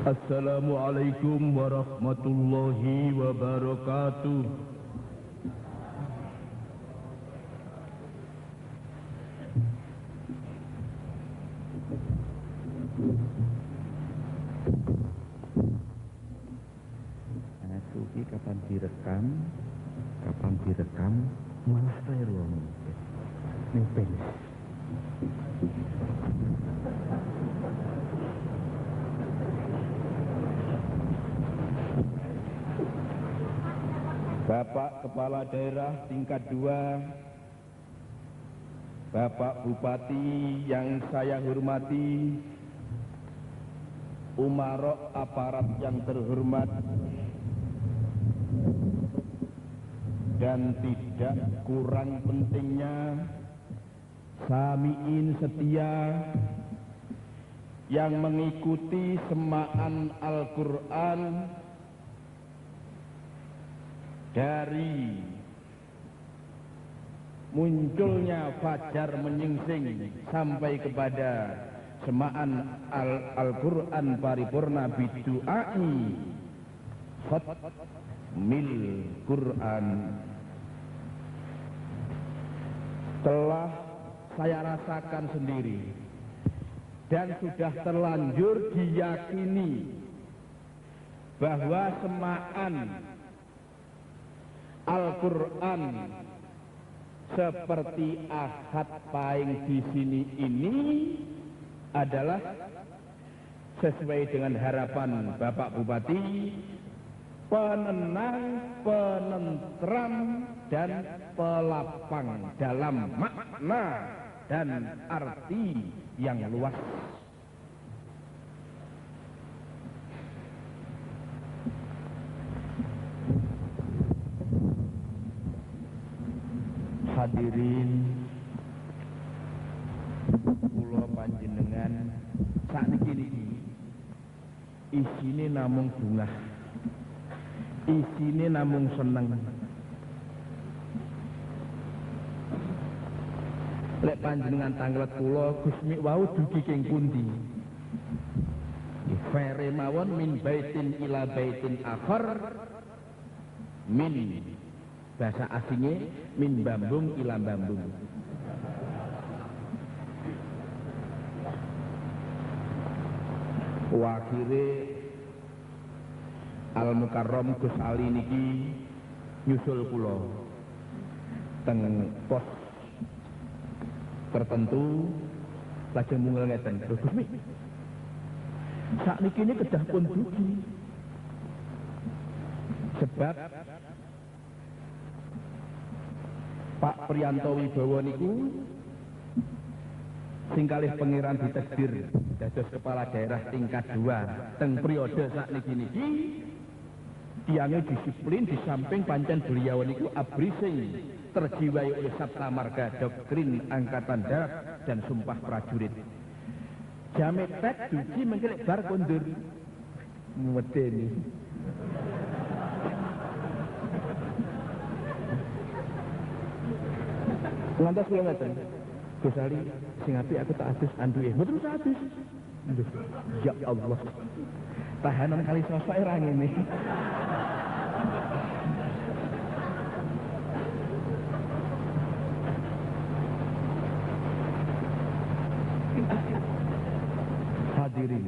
Assalamualaikum warahmatullahi wabarakatuh. Suki kapan direkam, malah relo ning penis. Bapak Kepala Daerah tingkat 2, Bapak Bupati yang saya hormati, umarok aparat yang terhormat, dan tidak kurang pentingnya samiin setia yang mengikuti semaan Al-Quran dari munculnya fajar menyingsing sampai kepada semaan Al-Quran paripurna bidu'ai khatmil Quran. Telah saya rasakan sendiri dan sudah terlanjur diyakini bahwa semaan Al-Quran seperti Ahad Paing di sini ini adalah sesuai dengan harapan Bapak Bupati, penenang, penentram, dan pelapang dalam makna dan arti yang luas. Hadirin kula panjenengan sakniki isine namung bungah, isine namung seneng. Lek panjenengan tanglet kula Gusmi wau dugi king pundi? Fere mawon min baitin ila baitin akhar, min bahasa asingnya min bambung ila bambung. Wakire Al Mukarram Gus Ali niki nyusul kula teng pos tertentu, lajeng mungel ngeten, Gusmi sakniki ini kedah pun dugi sebab Pak Priyanto Wibowo niku sing kalih pangeran ditakdir dados kepala daerah tingkat 2 teng periode sakniki niki tiangnya disiplin, di samping pancen beliau niku abri sing terjiwai oleh Sabta Marga doktrin angkatan darat dan sumpah prajurit. Jamet tek dugi mengkelek bar kondur medeni. Lantas kula ngaten, Gus Ali sing apik aku tak adus anduke. Mboten usah adus. Ya Allah. Tahanan kali sosok era ngene. Hadirin,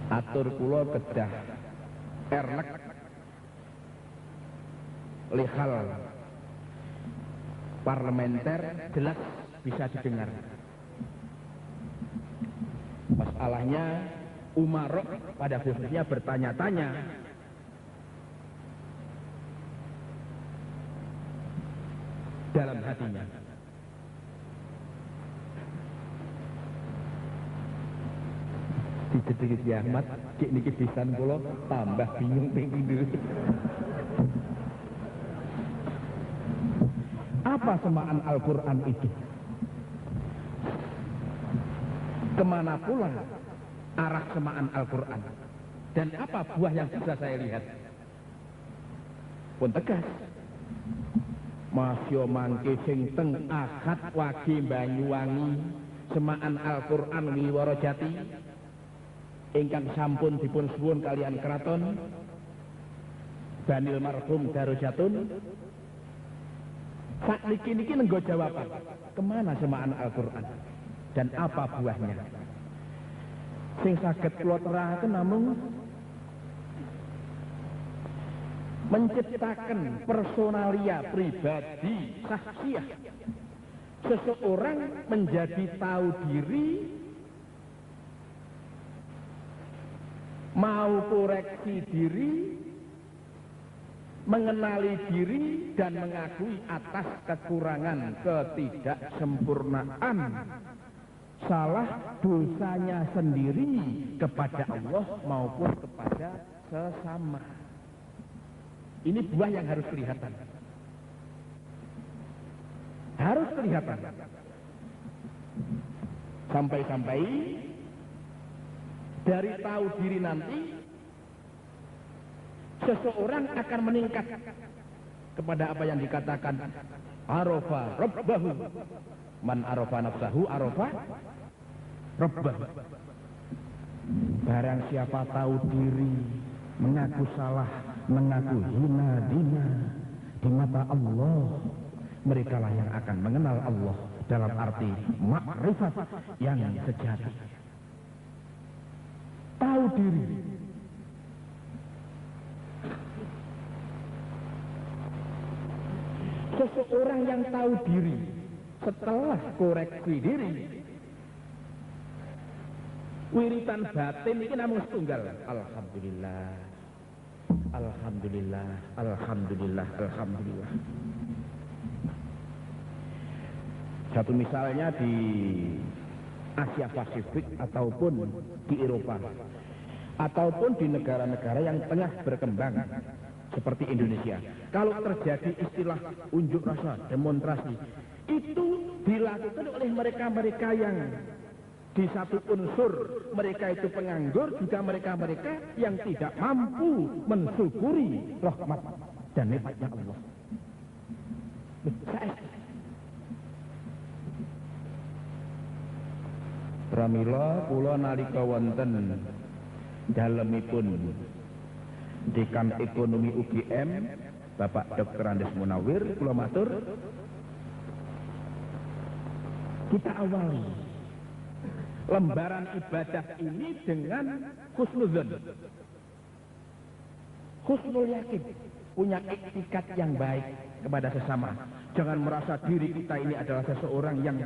atur kula kedah ernek lihal parlementer jelas bisa didengar. Masalahnya umarok pada khususnya bertanya-tanya dalam hatinya. Dijedhi Ki Ahmad, cik niki pisan kula tambah bingung ping pindho. Apa semaan Al-Quran itu? Kemana pula arah semaan Al-Quran? Dan apa buah yang bisa saya lihat? Pun tegas. Masya mangke sing teng Ahad Wage Banyuwangi semaan Al-Quran Wiworo Jati ingkang sampun dipun suwun kalian keraton Banil Marhum Darusatun sakniki niki nenggo jawaban kemana semaan Al-Qur'an dan apa buahnya sing saged kula terangken namung menciptakan personalia pribadi sahsiah seseorang menjadi tahu diri, mau koreksi diri, mengenali diri dan mengakui atas kekurangan ketidaksempurnaan salah dosanya sendiri kepada Allah maupun kepada sesama. Ini buah yang harus kelihatan. Harus kelihatan. Sampai-sampai dari tahu diri nanti seseorang akan meningkat kepada apa yang dikatakan arafa rabbahu. Man arafa nafsahu arafa rabbahu. Barang siapa tahu diri, mengaku salah, mengaku hina dina di mata Allah, mereka lah yang akan mengenal Allah dalam arti makrifat yang sejati. Tahu diri. Seseorang yang tahu diri setelah koreksi diri, wiritan batin ini namung setunggal. Alhamdulillah, alhamdulillah, alhamdulillah, alhamdulillah. Satu misalnya di Asia Pasifik ataupun di Eropa ataupun di negara-negara yang tengah berkembang seperti Indonesia. Kalau terjadi istilah unjuk rasa, demonstrasi, itu dilakukan oleh mereka-mereka yang di satu unsur mereka itu penganggur, juga mereka-mereka yang tidak mampu mensyukuri rahmat dan nikmatnya Allah. Pramila kula nalika wonten dalemipun Dekan Ekonomi UGM Bapak Dr. Andes Munawir, kula matur kita awali lembaran ibadah ini dengan husnudzon, husnul yakin, punya iktikat yang baik kepada sesama. Jangan merasa diri kita ini adalah seseorang yang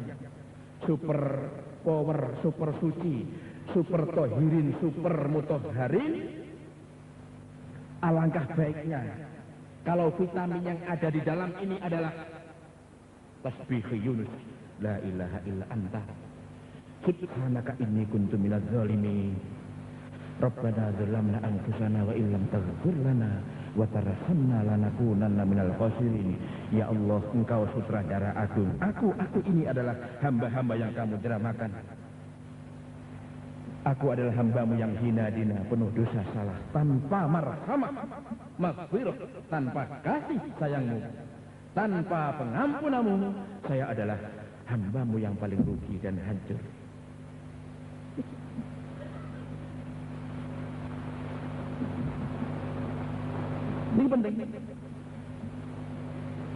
super power, super suci, super tohirin, super mutahharin. Alangkah baiknya kalau vitamin yang ada di dalam ini adalah tasbih Yunus, la ilaha illa anta subhanaka inni kuntu minadz zalimin, rabbana zalamna anfusana wa illam taghfir lana wa tarhamna lanakunanna minal khasirin. Ya Allah, engkau sutradara agung, aku ini adalah hamba-hamba yang kamu dramakan. Aku adalah hambamu yang hina dina, penuh dosa salah, tanpa marhamah, maghfirah, tanpa kasih sayangmu, tanpa pengampunanmu. Saya adalah hambamu yang paling rugi dan hancur. Ini penting.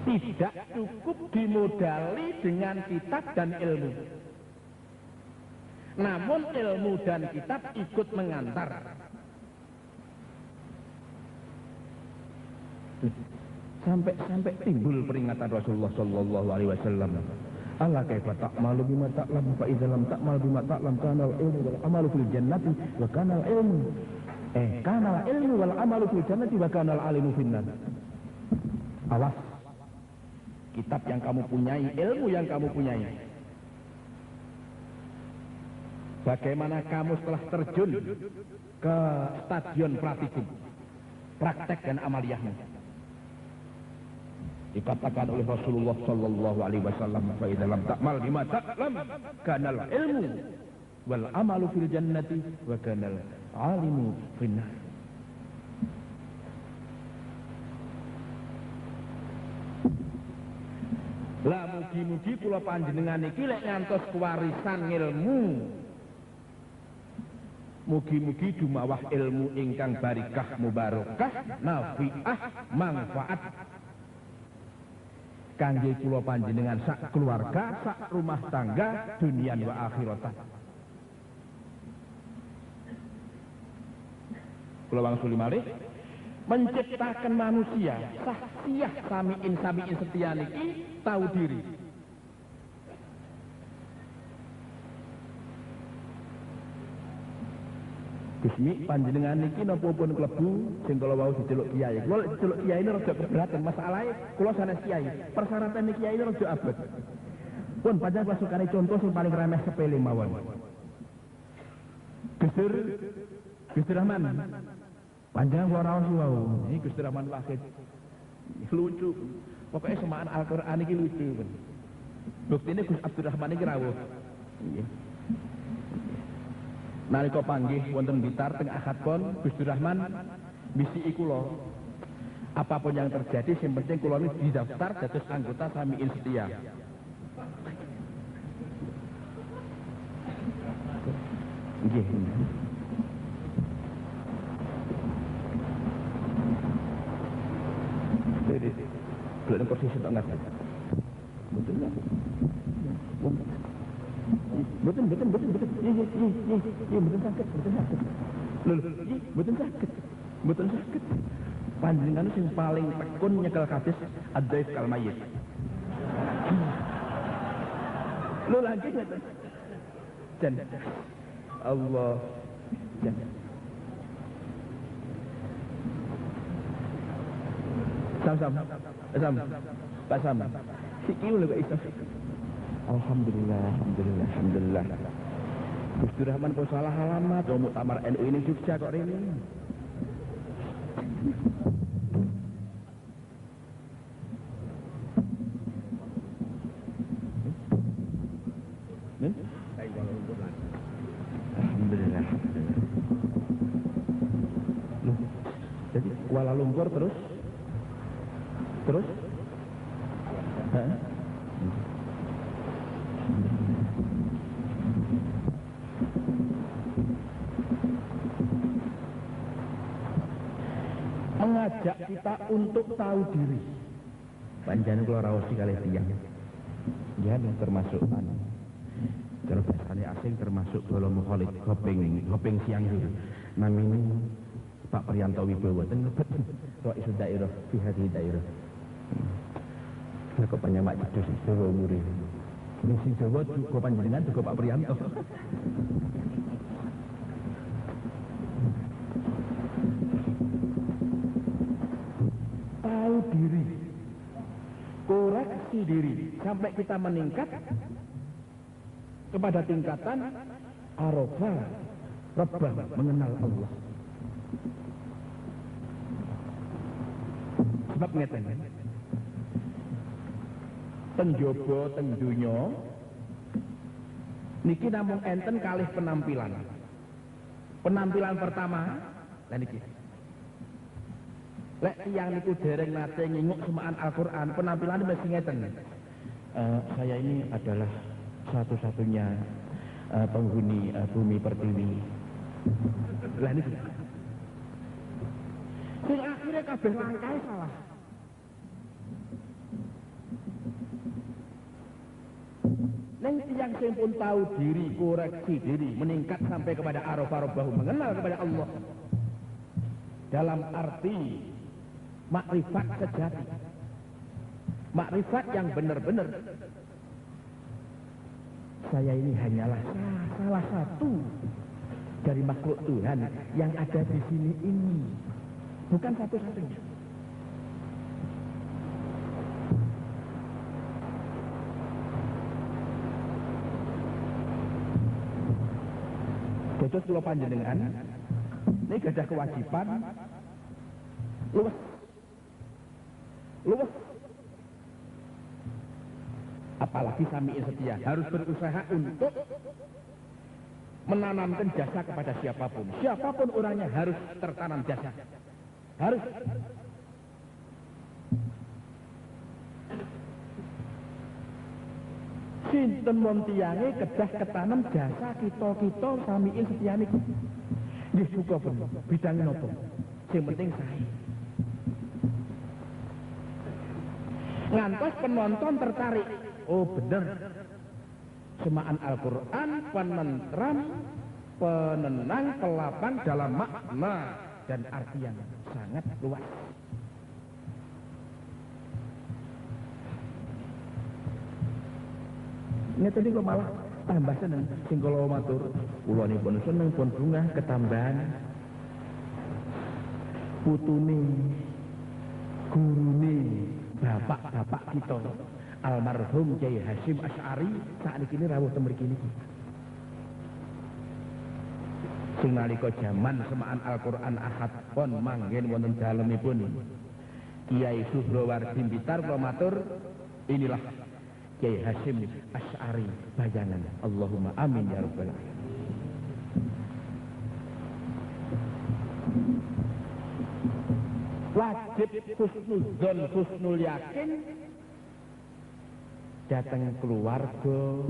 Tidak cukup dimodali dengan kitab dan ilmu. Namun ilmu dan kitab ikut mengantar. Sampai timbul peringatan Rasulullah sallallahu alaihi wasallam. Allah kaifa ta'malu bima ta'lam fa idza lam ta'mal bima ta'lam kana al-ilmu wal amalu fil jannati wa kana al-ilmu kana al-ilmu wal amalu fil jannati wa kana al-alimu finnar. Awas. Kitab yang kamu punyai, ilmu yang kamu punyai. Bagaimana kamu setelah terjun ke stadion praktikum, praktek dan amaliyahmu. Dikatakan oleh Rasulullah sallallahu alaihi wasallam, fa idza lam ta'mal bima ta'lam kana al-ilmu wal amalu fil jannati wa kana al-alimu finnar. Lah mugi-mugi kula panjenengan iki lek ngantos kewarisan ilmu Mugi-mugi dumawah ilmu ingkang barikah mubarakah nafi'ah manfaat kangge kula panjenengan sak keluarga, sak rumah tangga, dunian wa akhiratan. Kula wangsuli malih menciptakan manusia sahsiah samiin setia niki tahu diri. Gusti panjenengan niki napa pun klebu sing kula wau diceluk kiai. Kula diceluk kiai ini rada keberatan masalahe kula sanes kiai. Persyaratan kiai ini rada abot. Pun panjenengan pasukane contoh sing paling remeh sepele mawon. Gusti Rahman. Panjenengan kula rawuh wau. Iki Gusti Rahman Wahid. Lucu. Pokoknya semaan Al-Qur'an iki lucu. Buktine Gus Abdurrahman iki rawuh. Nggih. Nalika panggih wonten Blitar teng Ahad pon Gusti Rahman bisiki kula apapun yang terjadi yang penting kula ini didaftar dados anggota Samiin Setia. Nggih. Jadi belum posisi tak ngerti. Betul ya? Betul. Iya, betul sakit. Betul sakit. Panjenengan sing paling tekun nyekel hadis ad-dhaif kal mayyit. Lu lagi ngoten. Jan. Allah. Jan. Sam. Pak Sam. Siki lho kok iso. Alhamdulillah. Gusti Rahman kok salah alamat, Muktamar NU ini Jogja kok rene. Alhamdulillah. Jadi Kuala Lumpur terus? Hah? Mengajak kita untuk tahu diri. Panjenengan kula raosi kalih tiyang. Ya termasuk kalau bahasanya asing termasuk kalau mukhalid hoping siang itu. Namanya Pak Priyanto Wibowo ten ngebet Raisul Dairah fi hadhihi dairah. Kok panjang mak jedus Jawa umure. Sing Jawa juga panjenengan juga Pak Priyanto. Tahu diri, koreksi diri sampai kita meningkat kepada tingkatan arafa rabbah, mengenal Allah. Sebab ngeten teng jaba teng donya niki namung enten kalih penampilan. Penampilan pertama lha niki. Lek tiyang niku dereng nate nginguk semaan Al-Qur'an, penampilannya mesti ngeten. Saya ini adalah satu-satunya penghuni bumi pertiwi. Lah niki. Sing akhirnya kabeh langkae salah. Neng tiyang sing pun tahu diri, koreksi diri, meningkat sampai kepada arafa rabbahu, mengenal kepada Allah. Dalam arti makrifat sejati. Makrifat yang benar-benar. Saya ini hanyalah salah satu dari makhluk Tuhan yang ada di sini ini. Bukan satu-satunya. Dados kula panjenengan ini gadah kewajiban luwes apalagi Samiin Setia harus berusaha untuk menanamkan jasa kepada siapapun orangnya harus tertanam jasa, harus. Sinten wong tiyange kedah ketanam jasa kita Samiin Setia niku. Nggih suka pun bidange napa? Sing penting sae. Ngantos penonton tertarik. Oh bener. Semaan Al-Quran penentram, penenang, pelapang dalam makna dan arti yang sangat luas. Ini tadi kok malah tambah seneng. Sing kula matur, kula nipun seneng pun bungah ketambahan putune gurune bapak-bapak kita almarhum Kyai Hasyim Asy'ari sakniki rawuh teng mriki niki. Sing nalika jaman semaan Al-Qur'an Ahad pon manggen wonten dalemipun Kyai Suhrawardi Blitar kula matur, inilah Kyai Hasyim Asy'ari bayangan. Allahumma amin ya rabbal alamin. Wajib husnuzon, husnul yakin datang keluarga,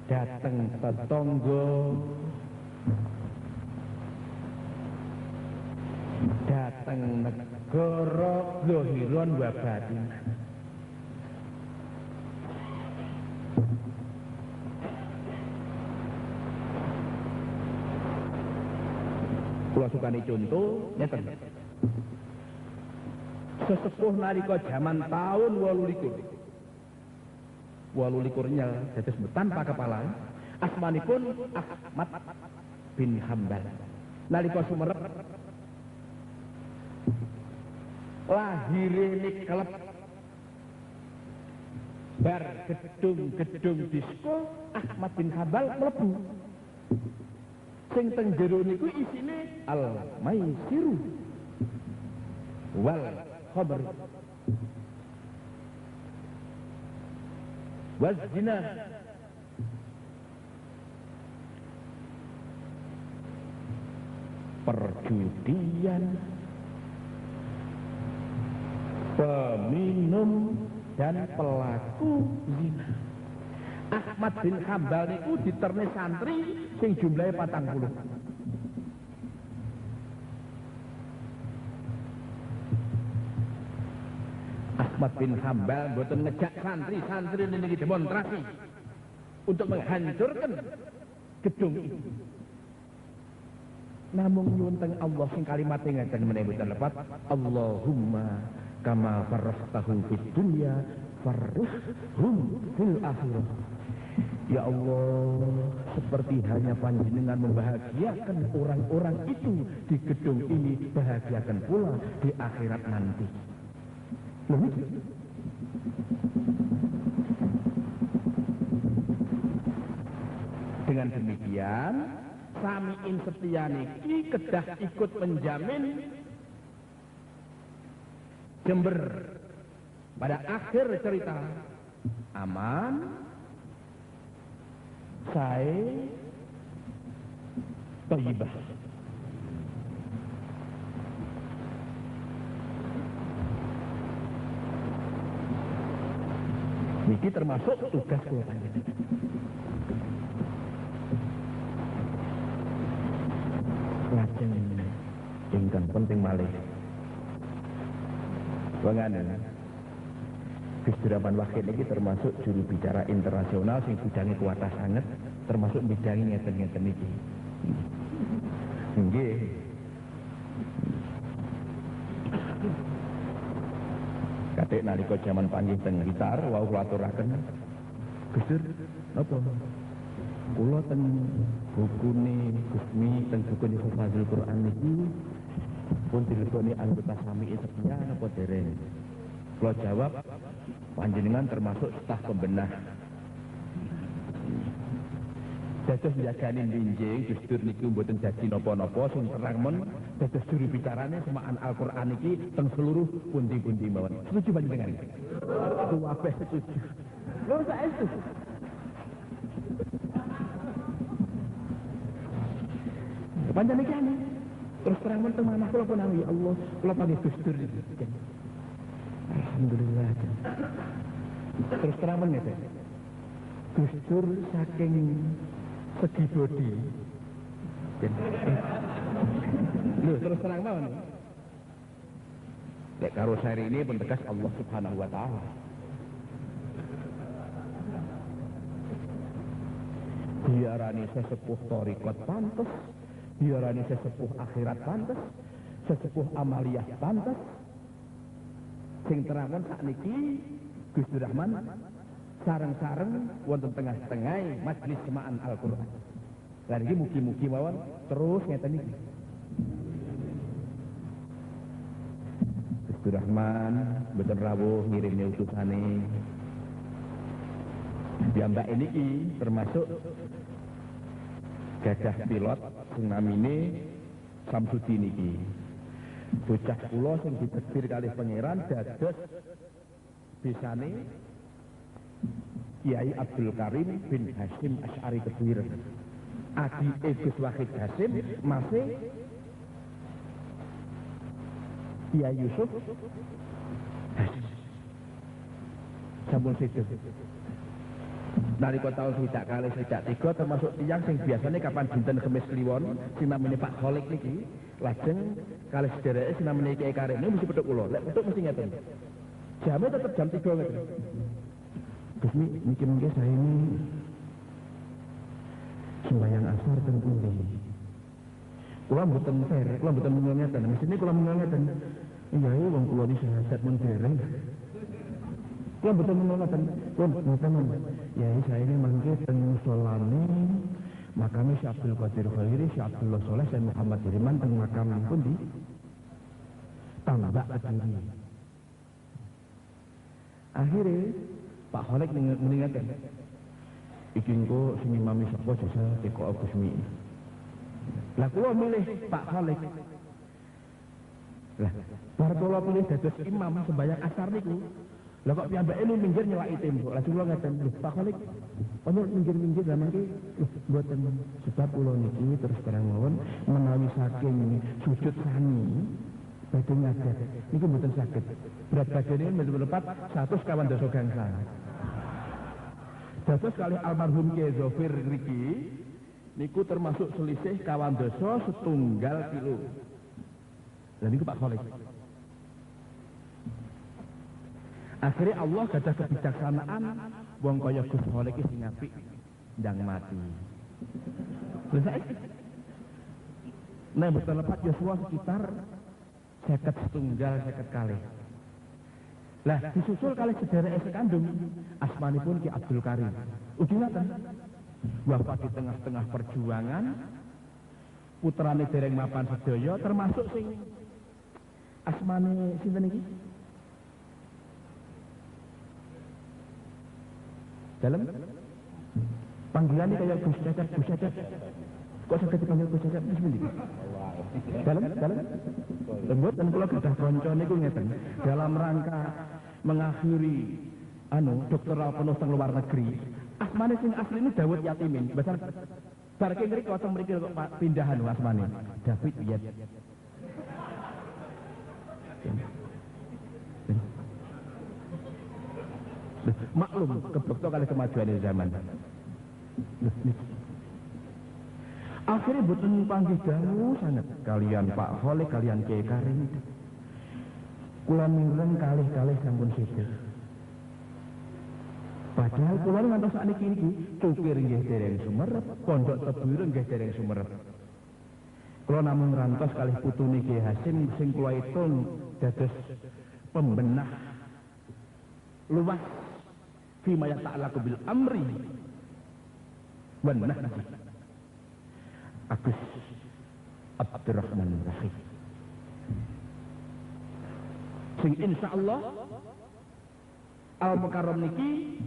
datang tetangga, datang negara, zahiran wa batinan. Kula sukani contoh ngeten. Sesepuh nalika jaman tahun 28 nyel dados tanpa kepala, asmanipun Ahmad bin Hambal. Nalika sumerep lahire niklep bar gedung-gedung disko, Ahmad bin Hambal mlebu. Sing teng jero niku isine al-maisiru wal khamr waz zina. Perjudian, peminum dan pelaku zina. Ahmad bin Hambal niku diterne santri sing jumlahe 40. Ahmad bin Hambal mboten ngejak santri niki demonstrasi untuk menghancurkan gedung ini. Namung nyuwun teng Allah sing kalimate ngeten menawi boten lepat, Allahumma kama farrahtahu fid dunya farruhhum fil akhirah. Ya Allah, seperti hanya panjenengan membahagiakan orang-orang itu di gedung ini, bahagiakan pula di akhirat nanti. Loh, dengan demikian, Sami'in setia niki kedah ikut menjamin Jember pada akhir cerita aman, sae, thayyibah. Niki termasuk tugas kula panjenengan. Lajeng ingkang penting malih. Wanganen Gus Durapan Wahid ini termasuk juru bicara internasional sing bidangnya kuatah sangat, termasuk bidangnya ngeten-ngeten iki. Nggih. Katik nalika jaman panggih teng Blitar wau kula aturaken. Gus Dur, napa? Kula teng bukune Gusmi teng buku Hifdzul Quran niki pun dileboni anggota Sami'in setia napa dereng? Kula jawab, panjenengan termasuk staf pembenah. Dados njagani binjing Gus Dur niki mboten dadi napa-napa, sing terang men dados juru bicarane semaan Al-Qur'an iki teng seluruh pundi-pundi mawon. Setuju panjenengan? Kabeh setuju. Lho saestu. Panjang iki ane. Terus terang men teng manah kula pun ya Allah, kula panggih Gus Dur iki. Alhamdulillah. Terus terang men ngeten. Gus Dur saking segi bodi Lho, terus terang mawon. Lek karo seri ini pun tegas Allah Subhanahu wa taala. Diarani sesepuh thariqat pantes, diarani sesepuh akhirat pantes, sesepuh amaliyah pantes. Sing terangan sakniki Gusti Rahman sareng-sareng wonten tengah-tengah majelis semaan Al-Qur'an. Lah iki mugi-mugi mawon terus ngeten iki. Gusti Rahman mboten rawuh ngirimne utusane. Piyambak niki termasuk gajah pilot sing namine Samsudin niki. Bocah kula sing ditekdir kalih pangeran dados bisane Kiai Abdul Karim bin Hasyim Asy'ari Kediri. Adi Gus Wahid Hasyim masih Kiai Yusuf Hasyim. Sampun sedo. Nalika tahun 1923 termasuk tiyang sing biasanya kapan dinten Kemis Kliwon sing namine Pak Kholik niki lajeng kalih sedereke sing namine Kiai Karim ini mesti petuk kula. Lek petuk mesti ngeten. Jamnya tetap jam 3 ngeten. Gus niki mengke saya ini sembahyang asar teng pundi. Kula mboten fair, kula mboten ngeten. Mesine kula ngeten. Iya, wong kula iki sehat mun dereng. Kula mboten ngeten. Kula mboten. Ya, saya ini mangke teng musolane makam Syekh Abdul Qadir Khairi, Syekh Abdullah Soleh, Syekh Muhammad Diriman teng makam pundi? Tambak Kediri. Akhirnya Pak Kholik mengingatkan, iki engko sing imami sapa jasa teko Agus Mi. Lah kula milih Pak Kholik. Lah, bar kula pilih dados imam sembahyang asar niku. Lah kok piyambake lu minggir nyelaki tembok. Lah kula ngaten, lho Pak Kholik, ono minggir-minggir lah mangke mboten sebab kula niki terus terang mawon menawi saking sujud sami badhe ngadat. Niku mboten saged. Berat badannya melepat 100 dosa gangsa. Dados kalih almarhum Kiai Zofir niki niku termasuk selisih 1 kilo. Lah niku Pak Kholik. Akhirnya Allah gadah kebijaksanaan wong kaya Gus Kholik iki sing apik ndang mati. Lha saiki nek mboten lepat Yosua sekitar 50 kalih. Lah disusul kalih sedereke sekandung asmanipun Ki Abdul Karim. Ugi ngaten. Wafat di tengah-tengah perjuangan putrane dereng mapan sedaya termasuk sing asmane sinten iki? Dalam panggilannya kayak Gus Cecep, Gus Cecep. Kok saged dipanggil Gus Cecep bismillah. Dalam lembut dan kula gadah kanca niku ngeten. Dalam rangka mengakhiri doktoral penuh teng luar negeri. Asmane sing asli ini Dawud Yatimin. Besar barke ngriki kosong mriki kok pindahan asmane. David Wiyat. Maklum kebekto kali kemajuan zaman. Akhirnya boten panggih dawuh sangat kalian Pak Kholik kalian Kiai Karim. Kula mireng kalih-kalih sampun sedo. Padahal kula ngantos sakniki iki cukir nggih dereng sumerep, pondok Tebuireng nggih dereng sumerep. Kula namung ngantos kalih putune Kiai Hasyim sing kula itung dados pembenah luas fima yata'allaqu bil amri wan nahyi. Agus Abdurrahman Rahim. Sing insyaallah Al-Mukarram niki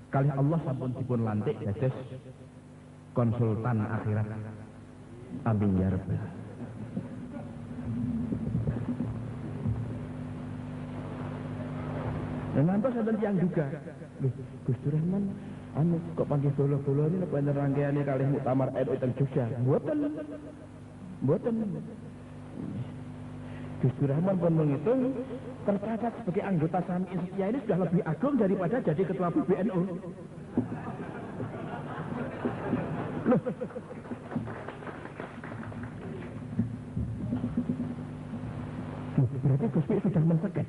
kalih Allah sampun dipun lantik dados konsultan akhirat. Amin ya rabbal alamin. Dan ngantos ada yang juga, loh Gusti Rahman, kok panggil bolo-bolo ini apa rangkaiannya kalih muktamar NU teng Jogja? Mboten. Gusti Rahman pun menghitung tercatat sebagai anggota Sami Setia ini sudah lebih agung daripada jadi ketua PBNU. Loh, Berarti Gus Dur sudah menseket,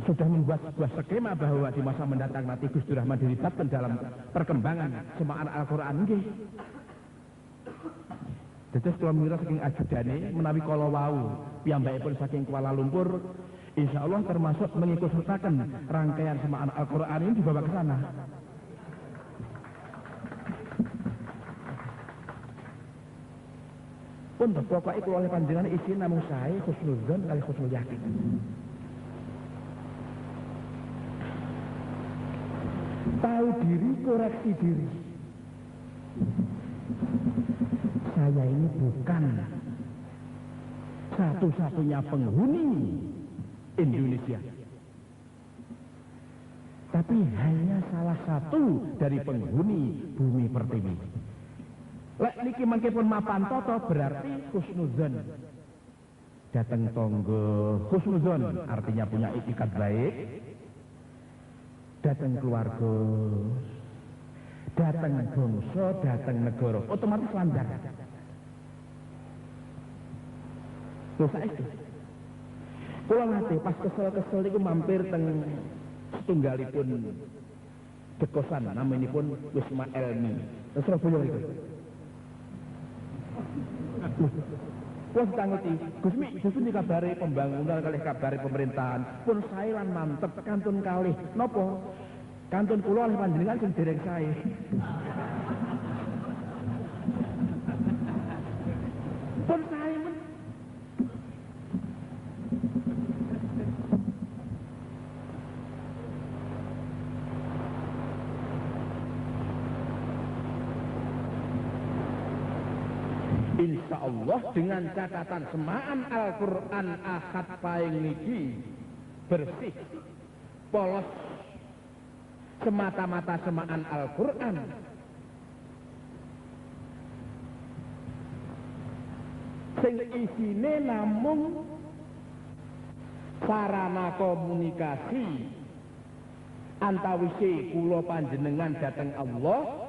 sudah membuat sebuah skema bahwa di masa mendatang nanti Gus Dur Rahman dilibatkan dalam perkembangan semaan Al-Quran. Nggih. Dados kula mira saking ajudane menawi kala wau piyambakipun saking Kuala Lumpur, insyaallah termasuk mengikutsertakan rangkaian semaan Al-Quran ini dibawa ke sana. Pun pokoknya kula oleh panjenengan isi namung sae husnudzon kali husnul yakin. Tahu diri, koreksi diri. Saya ini bukan satu-satunya penghuni Indonesia, tapi hanya salah satu dari penghuni bumi pertiwi. Lek niki mangke pun mapan toto berarti husnudzon. Datang tonggo husnudzon artinya punya itikat baik. Datang keluarga, datang bangsa, datang negara, otomatis lancar. Dosa itu. Kula nate pas kesel-kesel niku mampir teng setunggalipun dekosan namanipun Wisma Elmi. Surabaya niku. Wes tanguti, Gus Mi kabare pembangunan kalih kabare pemerintahan pun sae lan mantep kantun kalih. Napa? Kantun kula oleh panjenengan sing dereng sae. Pun sae men. Insya Allah dengan catatan semaan Al-Quran Ahad paing niki bersih, polos, semata-mata semaan Al-Quran. Sing isine namung sarana komunikasi antawise kula panjenengan dhateng Allah,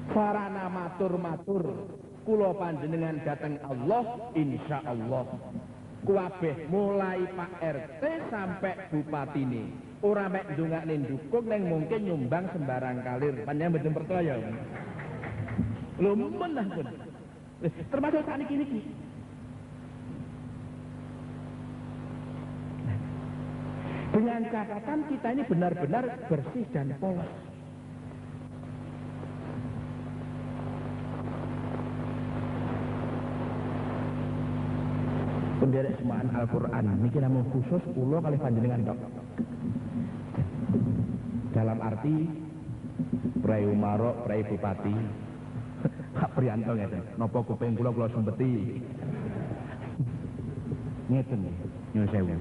sarana matur-matur kula panjenengan dhateng Allah, insya Allah kuwabeh mulai Pak RT sampai bupatine ora mek ndongakne ndukung neng mungkin nyumbang sembarang kalir panjenengan mboten percaya lho menah pun termasuk sakniki niki dengan catatan kita ini benar-benar bersih dan polos. Penderek semaan Al-Quran niki namung khusus kula kalih panjenengan tok. Dalam arti Prai Umarok, Prai Bupati Pak Priyanto ngeten, napa kuping kula sembeti. Ngeten nyuwun sewu.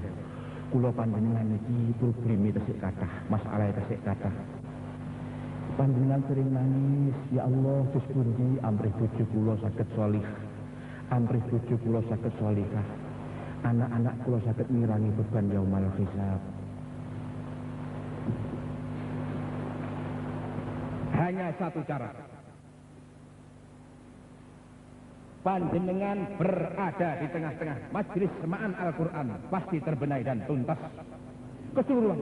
Kula panjenengan iki probleme tesih kathah, masalah tesih kathah. Panjenengan sering nangis, ya Allah, Gus pundi amrih bojo kula saged sholih. Amrih bojo kula saged sholihah. Anak-anak kula saged mirangi beban yaumal hisab. Hanya satu cara. Panjenengan berada di tengah-tengah majelis semaan Al-Quran pasti terbenahi dan tuntas keseluruhan.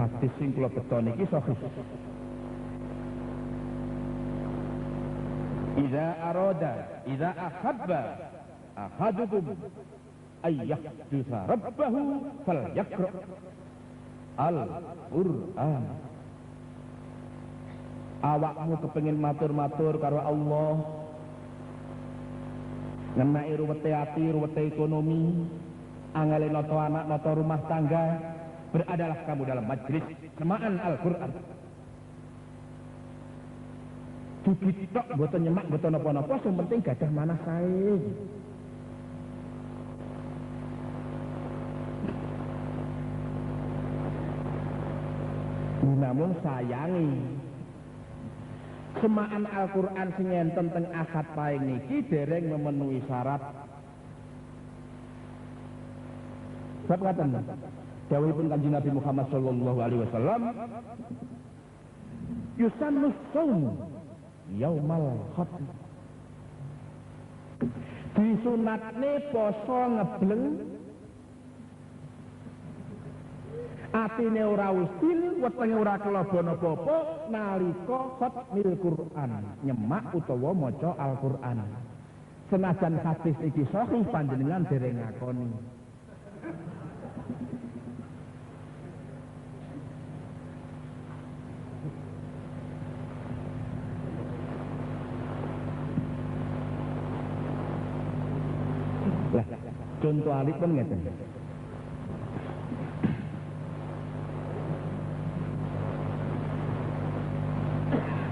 Hadis sing kula beto niki sahih. Idza ahabba ahadukum ayyahdusa rabbahu falyaqra al-Qur'an. Awakmu kepengin matur-matur karo Allah, ngenai ruwete ati, ruwete ekonomi, angale noto anak, noto rumah tangga, beradalah kamu dalam majelis semaan Al-Qur'an. Digitok boten nyemak boten napa-napa, sing penting gadah manah sae. Namun sayangi semaan Al-Quran sing enten teng Ahad paing niki dereng memenuhi syarat. Sebab ngaten dawuhipun Kanjeng Nabi Muhammad sallallahu alaihi wasallam, yusannus shaum yaumal khatm. Disunatne poso ngebleng, atine ora usil, wetenge ora kelabon apa-apa nalika khatmil Quran, nyemak utawa maca Al-Qur'an. Senajan hadis iki sahih panjenengan dereng ngakoni. Lah, contoh alipun ngeten.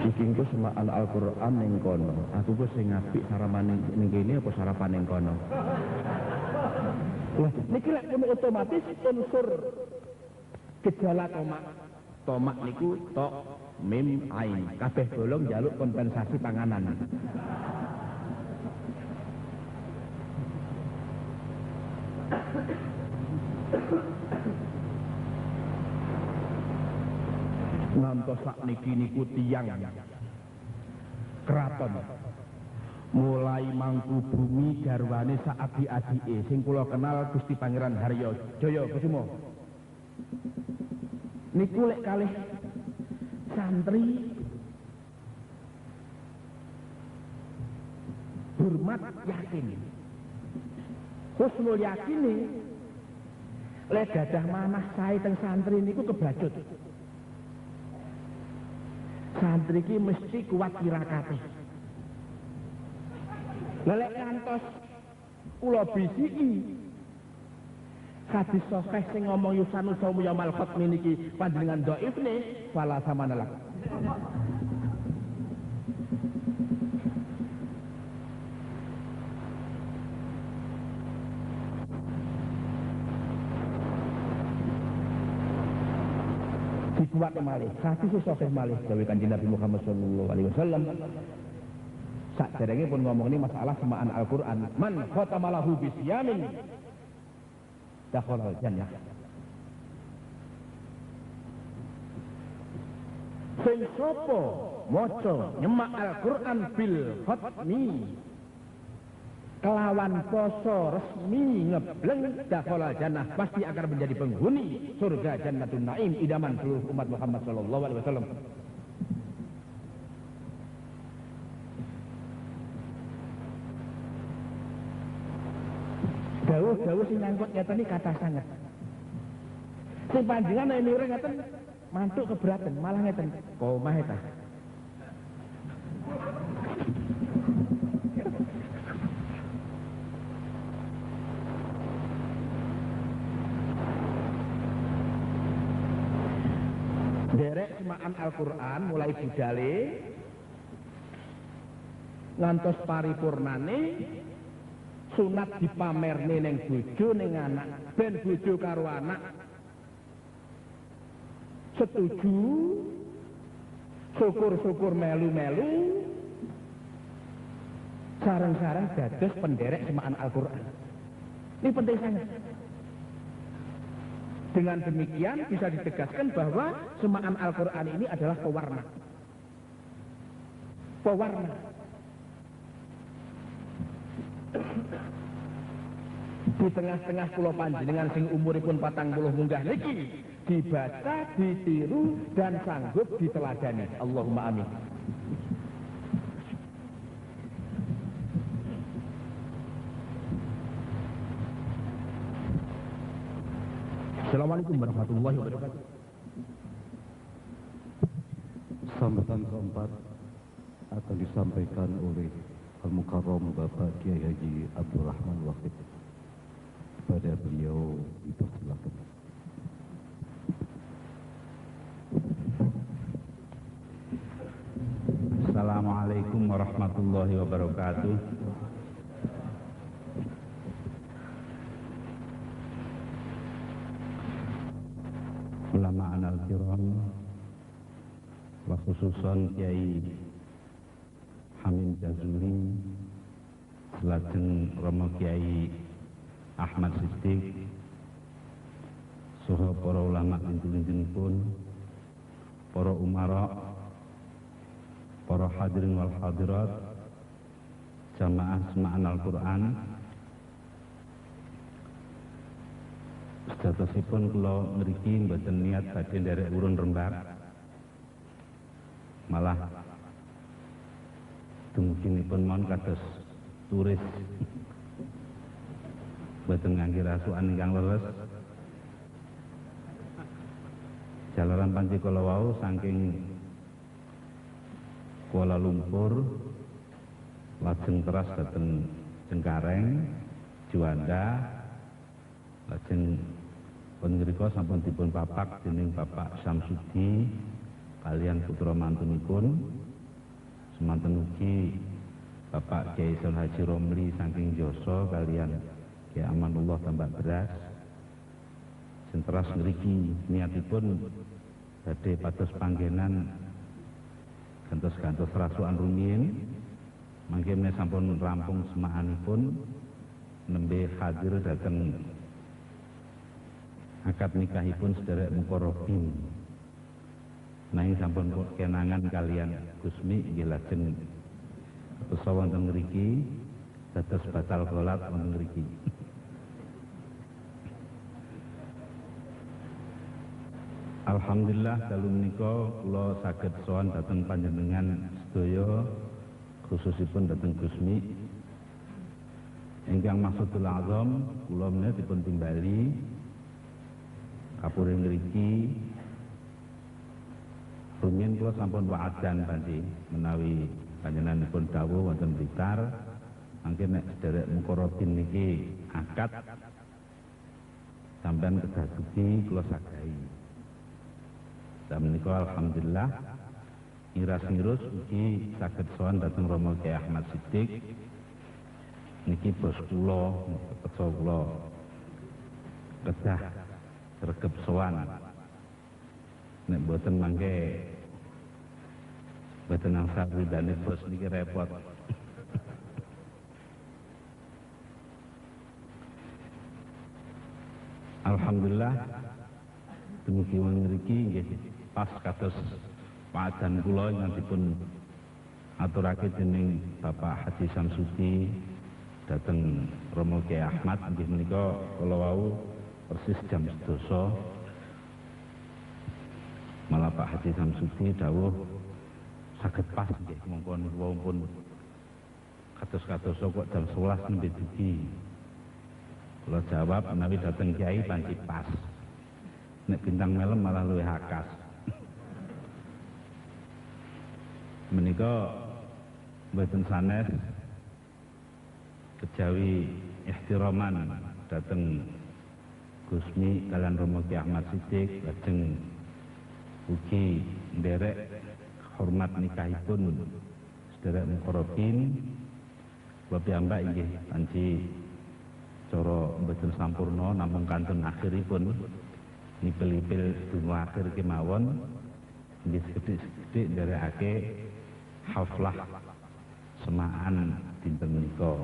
Iki engko semaan Al-Qur'an ning kono. Aku ku sing apik sarapan ning kene apa sarapan ning kono. Lah, niki lek otomatis unsur gejala tomak. Tomak niku tok mim ain. Kabeh bolong njaluk kompensasi panganan. Ngantos sakniki niku tiyang keraton mulai mangku bumi garwane sak adik-adike sing kula kenal Gusti Pangeran Haryo Jaya Kusuma niku lek kalih santri hormat yakin husnul yakine lek gadah manah sae teng santri niku kebacut. Santri ki mesti kuat tirakate. Lelek ngantos kula bisiki hadis sahih sing ngomong yusanu saumu yaumul khatmi niki panjenengan dhaifne fala samanalak. Dikuat malih, hadis sahih malih dawuh Kanjeng Nabi Muhammad sallallahu alaihi wasallam. Saderenge pun ngomong ini masalah semaan Al-Qur'an. Man khatamalahu bisyamin dakhala jannah. Sing sapa maca nyemak Al-Qur'an bil khatmi kelawan poso resmi ngebleng dakhala jannah pasti akan menjadi penghuni surga Jannatun Naim idaman seluruh umat Muhammad sallallahu alaihi wasallam. Dawuh-dawuh sing nyangkut ngeten iki kathah sanget. Sing panjenengan nek mireng ngeten mantuk keberatan malah ngeten. Komah eta. Derek semaan Al-Qur'an mulai budale ngantos paripurnane sunat dipamerne ning bojo ning anak ben bojo karo anak setuju syukur-syukur melu-melu sareng-sareng dados penderek semaan Al-Qur'an. Ini penting sangat. Dengan demikian bisa ditegaskan bahwa semaan Al-Qur'an ini adalah pewarna. Pewarna. Di tengah-tengah kula panjenengan sing umuripun 40 munggah niki dibaca, ditiru dan sanggup diteladani. Allahumma amin. Assalamualaikum warahmatullahi wabarakatuh. Sambutan keempat akan disampaikan oleh Al-Mukarram Bapak Kiai Haji Abdul Rahman Wahid. Pada beliau dipersilakan. Assalamualaikum warahmatullahi wabarakatuh. Ulama al-kiram wa khususan Kiai Hamim Jazuli lajeng Romo Kiai Ahmad Siddiq saha para ulama injil-injil pun para umara para hadirin wal hadirat, jamaah semaan Al-Quran. Sejatosipun kula mriki mboten niat badhe nderek urun rembak, malah dumuginipun mon kados turis, mboten ngangge rasukan ingkang leres. Jalaran panci kala wau saking Kuala Lumpur lajeng teras dhateng Cengkareng, Juanda, lajeng pungrika sampun dipun papak dening Bapak Samsudi kalian putra mantunipun, semanten ugi Bapak Kyai Saud Haji Romli saking Joso kalian Kyai Amanullah Tambak Beras. Senteras ngriki niatipun badhe pados panggenan gantos-gantos rasukan rumiyin, mangke menawi sampun rampung semaanipun nembe hadir dhateng akad nikahipun sederek mukarrabin. Nanging sampun kenangan kalian Gusmi nggih lajeng pesa wonten mriki dados batal qolat wonten mriki. Alhamdulillah dalu menika kula saged sowan dhateng panjenengan sedaya, khususipun dhateng Gusmi ingkang maksudul azam kula menawi dipun timbali kapuring mriki. Rumiyin kula sampun wa'adan panci menawi panjenenganipun dawuh wonten Blitar mangke nek sederek mukarrabin niki akad sampeyan kedah sudi kula sagahi. Dan menika alhamdulillah ngiras-ngirus ugi saged sowan dhateng Rama Kyai Ahmad Siddiq niki bos kula, peksa kula kedah sregep sowan. Nek mboten mangke mboten angsal ridane bos niki repot. Alhamdulillah dumugi wonten mriki nggih pas kados paadan kula ingkang dipun aturake dening Bapak Haji Samsudi dhateng Rama Kyai Ahmad nggih menika kala wau persis jam 12. Malah Pak Haji Samsudi dawuh saged pas nggih mongko niku pun kados-kados kok jam 11 nembe dugi. Kula jawab menawi dhateng Kyai panci pas. Nek bintang melem malah luwih akas. Menika mboten sanes kejawi ihtiraman dhateng Gusmi kalian Rama Kyai Ahmad Siddiq lajeng ugi nderek hormat nikahipun sederek mukarrabin. Kula piyambak inggih panci cara mboten sampurna namung kantun akhiripun nipil-nipil donga akhir kemawon nggih sithik-sithik nderekake haflah semaan dinten menika.